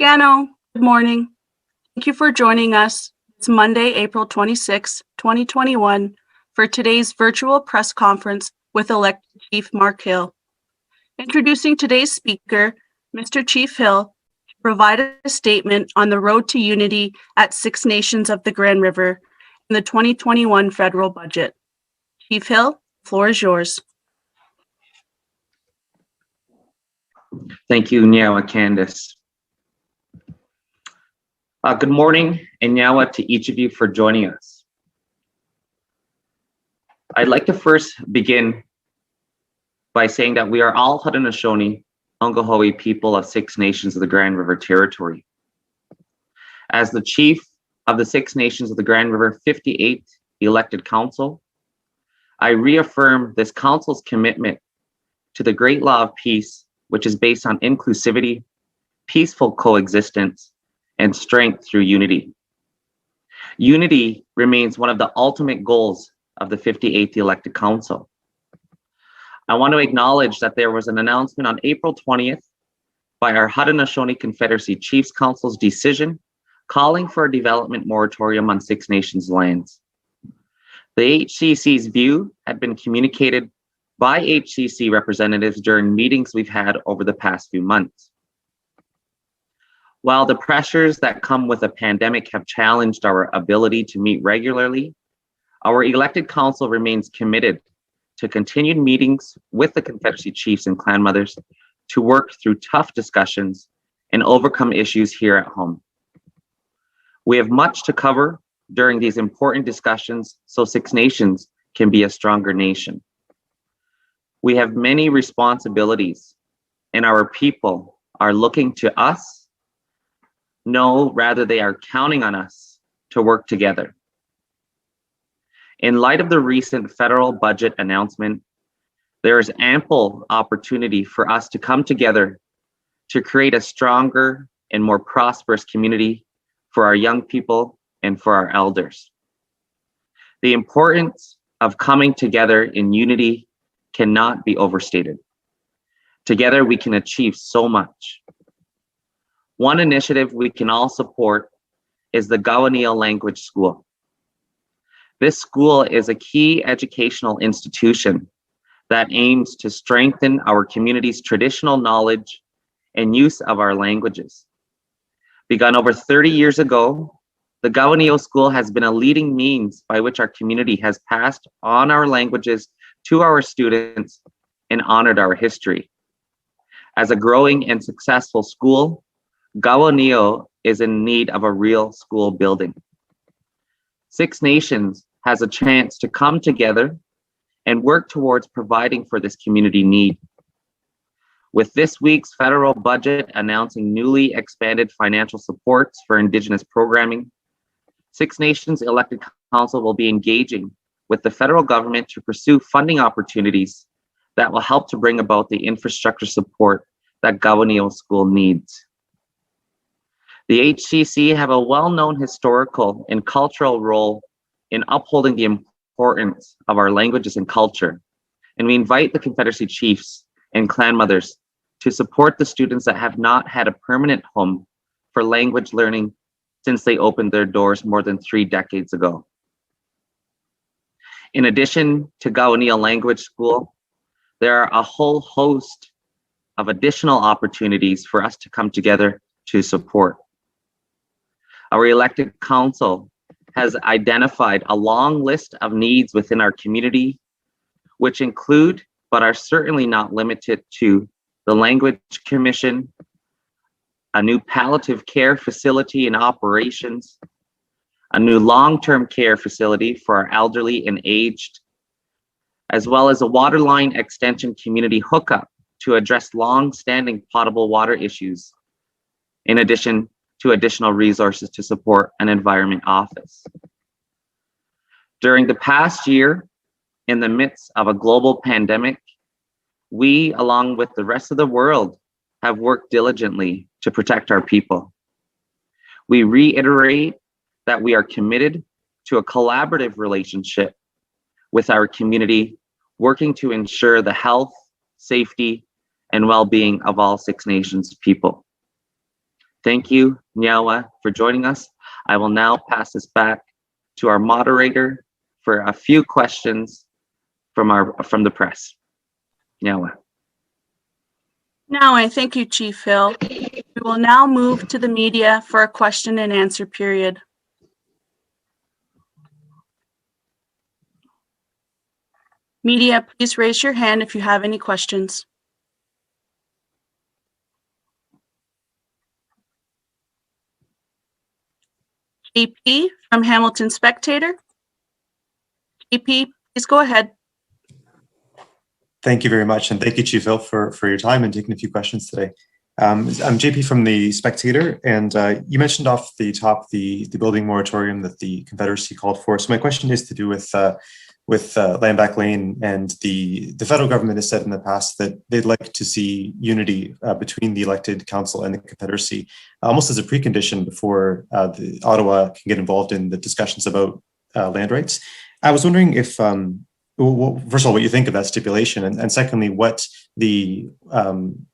Gano, good morning. Thank you for joining us. It's Monday, April 26, 2021, for today's virtual press conference with elected Chief Mark Hill. Introducing today's speaker, Mr. Chief Hill, provided a statement on the road to unity at Six Nations of the Grand River in the 2021 federal budget. Chief Hill, the floor is yours. Thank you, Nyawa Candace. Good morning, and Nyawa to each of you for joining us. I'd like to first begin by saying that we are all Haudenosaunee, Ungahoe people of Six Nations of the Grand River Territory. As the chief of the Six Nations of the Grand River 58th elected council, I reaffirm this council's commitment to the great law of peace, which is based on inclusivity, peaceful coexistence, and strength through unity. Unity remains one of the ultimate goals of the 58th elected council. I want to acknowledge that there was an announcement on April 20th by our Haudenosaunee Confederacy Chiefs Council's decision calling for a development moratorium on Six Nations lands. The HCC's view had been communicated by HCC representatives during meetings we've had over the past few months. While the pressures that come with a pandemic have challenged our ability to meet regularly, our elected council remains committed to continued meetings with the Confederacy chiefs and clan mothers to work through tough discussions and overcome issues here at home. We have much to cover during these important discussions so Six Nations can be a stronger nation. We have many responsibilities, and our people are looking to us. No, rather they are counting on us to work together. In light of the recent federal budget announcement, there is ample opportunity for us to come together to create a stronger and more prosperous community for our young people and for our elders. The importance of coming together in unity cannot be overstated. Together we can achieve so much. One initiative we can all support is the Gowaneo Language School. This school is a key educational institution that aims to strengthen our community's traditional knowledge and use of our languages. Begun over 30 years ago, the Gowaneo School has been a leading means by which our community has passed on our languages to our students and honored our history. As a growing and successful school, Gowaneo is in need of a real school building. Six Nations has a chance to come together and work towards providing for this community need. With this week's federal budget announcing newly expanded financial supports for Indigenous programming, Six Nations elected council will be engaging with the federal government to pursue funding opportunities that will help to bring about the infrastructure support that Gowaneo School needs. The HCC have a well-known historical and cultural role in upholding the importance of our languages and culture, and we invite the Confederacy chiefs and clan mothers to support the students that have not had a permanent home for language learning since they opened their doors more than 3 decades ago. In addition to Gowaneo Language School, there are a whole host of additional opportunities for us to come together to support. Our elected council has identified a long list of needs within our community, which include but are certainly not limited to the Language Commission, a new palliative care facility in operations, a new long-term care facility for our elderly and aged, as well as a waterline extension community hookup to address long-standing potable water issues, in addition to additional resources to support an environment office. During the past year, in the midst of a global pandemic, we, along with the rest of the world, have worked diligently to protect our people. We reiterate that we are committed to a collaborative relationship with our community, working to ensure the health, safety, and well-being of all Six Nations people. Thank you, Nyawa, for joining us. I will now pass this back to our moderator for a few questions from the press. Nyawa. Now, I thank you, Chief Hill. We will now move to the media for a question and answer period. Media, please raise your hand if you have any questions. JP from Hamilton Spectator. JP, please go ahead. Thank you very much, and thank you, Chief Hill, for your time and taking a few questions today. I'm JP from the Spectator, and you mentioned off the top the building moratorium that the Confederacy called for. So my question is to do with Land Back Lane, and the federal government has said in the past that they'd like to see unity between the elected council and the Confederacy, almost as a precondition before the Ottawa can get involved in the discussions about land rights. I was wondering if, first of all, what you think of that stipulation, and secondly, what you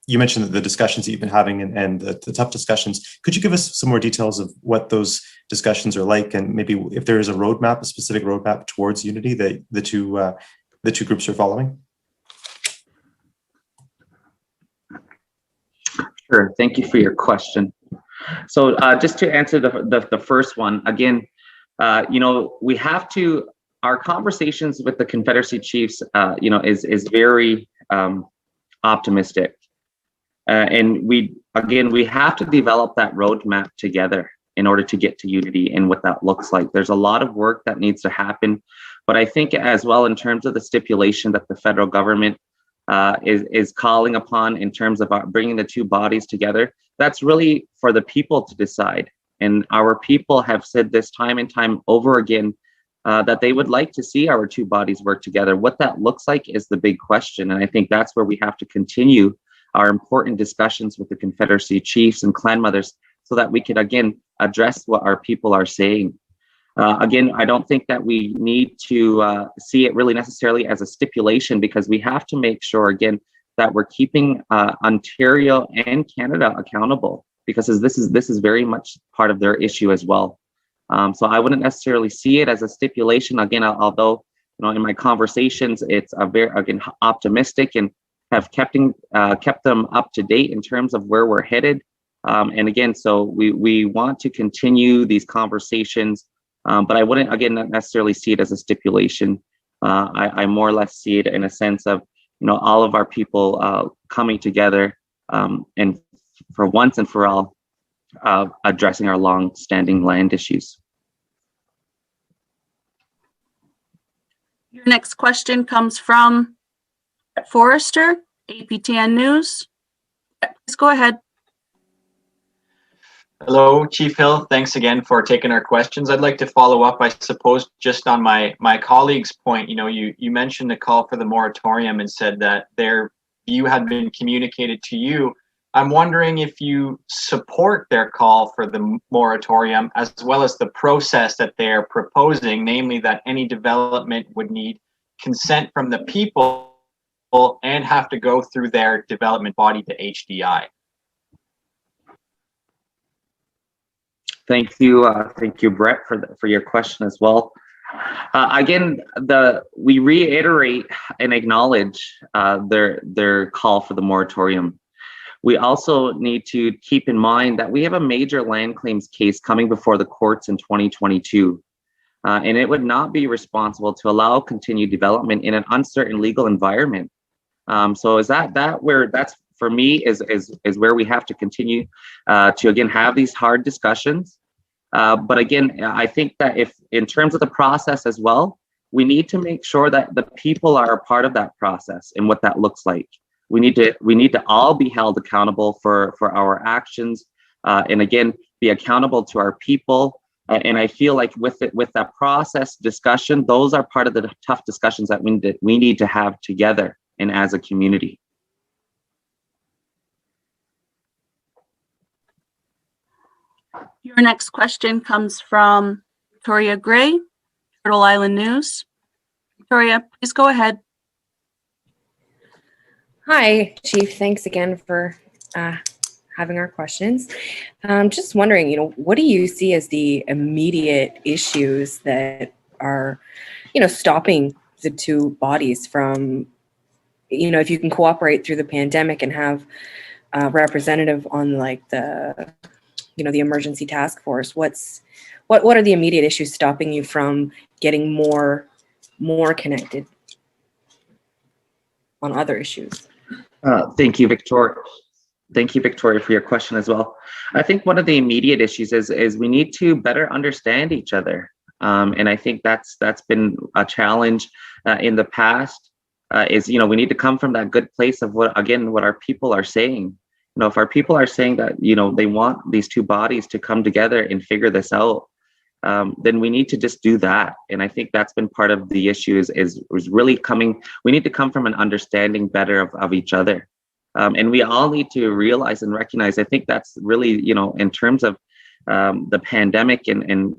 mentioned that the discussions that you've been having and the tough discussions. Could you give us some more details of what those discussions are like, and maybe if there is a specific roadmap towards unity that the two groups are following? Sure. Thank you for your question. So just to answer the first one, again, we have to. Our conversations with the Confederacy chiefs, is very optimistic, and we have to develop that roadmap together in order to get to unity and what that looks like. There's a lot of work that needs to happen, but I think as well in terms of the stipulation that the federal government is calling upon in terms of bringing the two bodies together, that's really for the people to decide. And our people have said this time and time over again, that they would like to see our two bodies work together. What that looks like is the big question. And I think that's where we have to continue our important discussions with the Confederacy chiefs and clan mothers so that we could, again, address what our people are saying. Again, I don't think that we need to see it really necessarily as a stipulation, because we have to make sure, again, that we're keeping Ontario and Canada accountable, because this is very much part of their issue as well. So I wouldn't necessarily see it as a stipulation. Again, although in my conversations, it's a very optimistic and have kept them up to date in terms of where we're headed. And again, so we want to continue these conversations, but I wouldn't not necessarily see it as a stipulation. I more or less see it in a sense of all of our people coming together and for once and for all, addressing our long-standing land issues. Your next question comes from Forrester, APTN News. Please go ahead. Hello, Chief Hill. Thanks again for taking our questions. I'd like to follow up, I suppose, just on my colleague's point. You mentioned the call for the moratorium and said that their view had been communicated to you. I'm wondering if you support their call for the moratorium, as well as the process that they're proposing, namely that any development would need consent from the people and have to go through their development body, the HDI. Thank you, Brett, for your question as well. Again, we reiterate and acknowledge their call for the moratorium. We also need to keep in mind that we have a major land claims case coming before the courts in 2022, and it would not be responsible to allow continued development in an uncertain legal environment. So is that where that's for me is where we have to continue to again have these hard discussions. But again, I think that if in terms of the process as well, we need to make sure that the people are a part of that process and what that looks like. We need to all be held accountable for our actions, and again be accountable to our people. And I feel like with that process discussion, those are part of the tough discussions that we need to have together and as a community. Your next question comes from Victoria Gray, Turtle Island News. Victoria, please go ahead. Hi, Chief. Thanks again for having our questions. Just wondering, what do you see as the immediate issues that are, stopping the two bodies from, if you can cooperate through the pandemic and have a representative on like the emergency task force, what are the immediate issues stopping you from getting more connected on other issues? Thank you, Victoria. Thank you, Victoria, for your question as well. I think one of the immediate issues is we need to better understand each other. And I think that's been a challenge in the past, is, we need to come from that good place of what our people are saying. If our people are saying that, they want these two bodies to come together and figure this out, then we need to just do that. And I think that's been part of the issue is really we need to come from an understanding better of each other. And we all need to realize and recognize, I think that's really, in terms of the pandemic and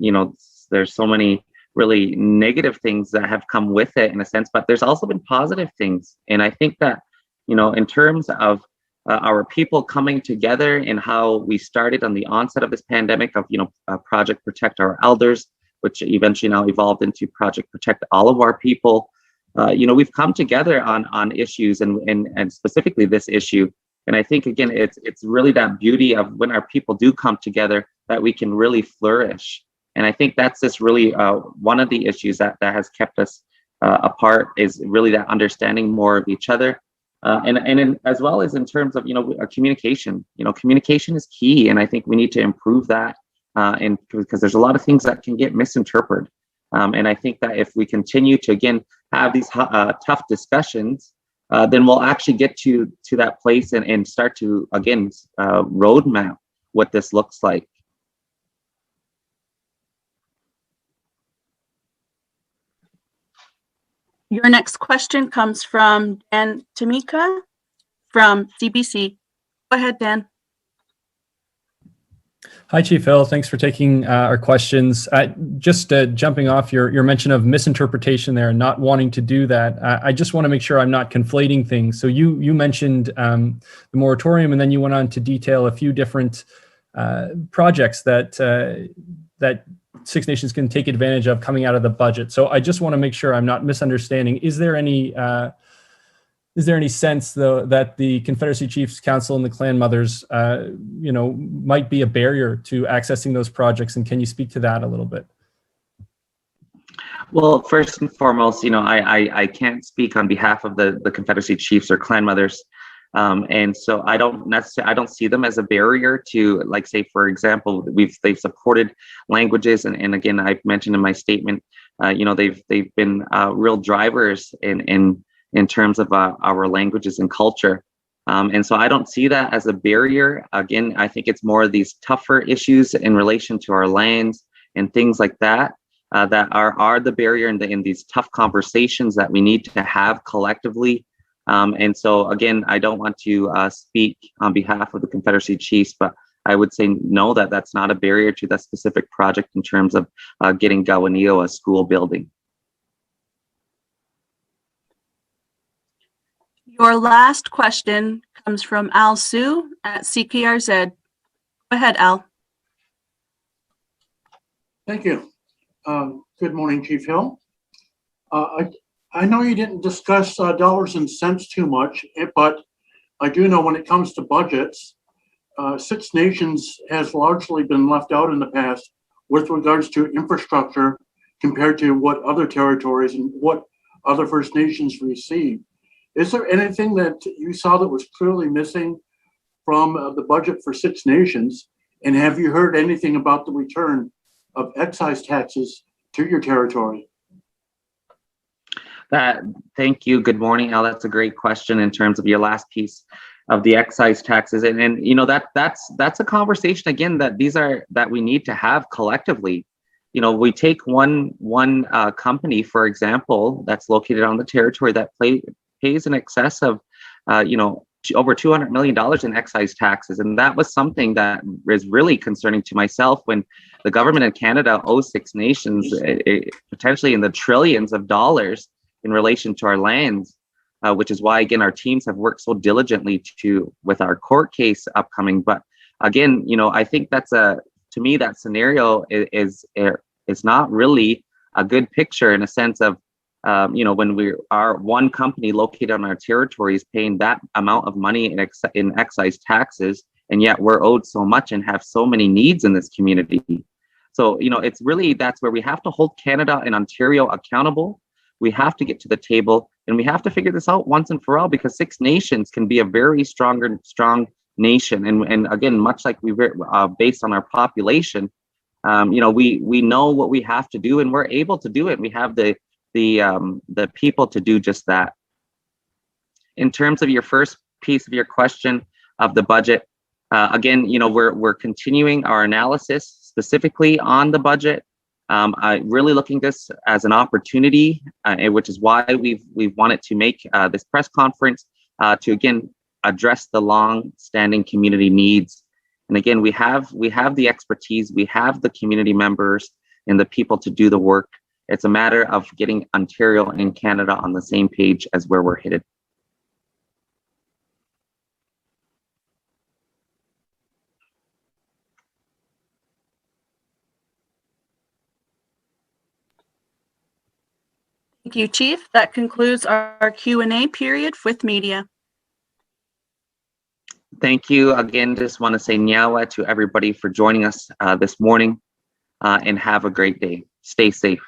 there's so many really negative things that have come with it in a sense, but there's also been positive things. And I think that, in terms of our people coming together and how we started on the onset of this pandemic of, Project Protect Our Elders, which eventually now evolved into Project Protect All of Our People. We've come together on issues and specifically this issue. And I think, again, it's really that beauty of when our people do come together that we can really flourish. And I think that's just really one of the issues that has kept us apart, is really that understanding more of each other. And as well as in terms of, communication, communication is key. And I think we need to improve that and because there's a lot of things that can get misinterpreted. And I think that if we continue to, again, have these tough discussions, then we'll actually get to that place and start to, again, roadmap what this looks like. Your next question comes from Dan Tamika from CBC. Go ahead, Dan. Hi, Chief Hill. Thanks for taking our questions. Just jumping off your mention of misinterpretation there and not wanting to do that, I just want to make sure I'm not conflating things. So you mentioned the moratorium, and then you went on to detail a few different projects that Six Nations can take advantage of coming out of the budget. So I just want to make sure I'm not misunderstanding. Is there any sense, though, that the Confederacy Chiefs Council and the Clan Mothers, might be a barrier to accessing those projects? And can you speak to that a little bit? Well, first and foremost, I can't speak on behalf of the Confederacy Chiefs or Clan Mothers. And so I don't see them as a barrier to, like, say, for example, they've supported languages. And again, I've mentioned in my statement, they've been real drivers in terms of our languages and culture. And so I don't see that as a barrier. Again, I think it's more of these tougher issues in relation to our lands and things like that, that are the barrier in these tough conversations that we need to have collectively. And so, again, I don't want to speak on behalf of the Confederacy Chiefs, but I would say no, that's not a barrier to that specific project in terms of getting Gawanio a school building. Your last question comes from Al Su at CKRZ. Go ahead, Al. Thank you. Good morning, Chief Hill. I know you didn't discuss dollars and cents too much, but I do know when it comes to budgets, Six Nations has largely been left out in the past with regards to infrastructure compared to what other territories and what other First Nations receive. Is there anything that you saw that was clearly missing from the budget for Six Nations? And have you heard anything about the return of excise taxes to your territory? Thank you. Good morning, Al. That's a great question in terms of your last piece of the excise taxes, and you know that's a conversation again that we need to have collectively. You know, we take one company, for example, that's located on the territory that pays in excess of over $200 million in excise taxes, and that was something that is really concerning to myself when the government in Canada owes Six Nations potentially in the trillions of dollars in relation to our lands, which is why, again, our teams have worked so diligently with our court case upcoming. But again, you know, I think to me, that scenario is not really a good picture in a sense of, when we are one company located on our territories paying that amount of money in excise taxes, and yet we're owed so much and have so many needs in this community. So, you know, it's really, that's where we have to hold Canada and Ontario accountable. We have to get to the table and we have to figure this out once and for all, because Six Nations can be a very strong nation. And again, much like based on our population, we know what we have to do and we're able to do it. We have the people to do just that. In terms of your first piece of your question of the budget, again, you know, we're continuing our analysis specifically on the budget. Really looking this as an opportunity, which is why we've wanted to make this press conference to again address the long-standing community needs. And again, we have the expertise, we have the community members and the people to do the work. It's a matter of getting Ontario and Canada on the same page as where we're headed. Thank you, Chief. That concludes our Q&A period with media. Thank you again. Just want to say nyawa to everybody for joining us this morning, and have a great day. Stay safe.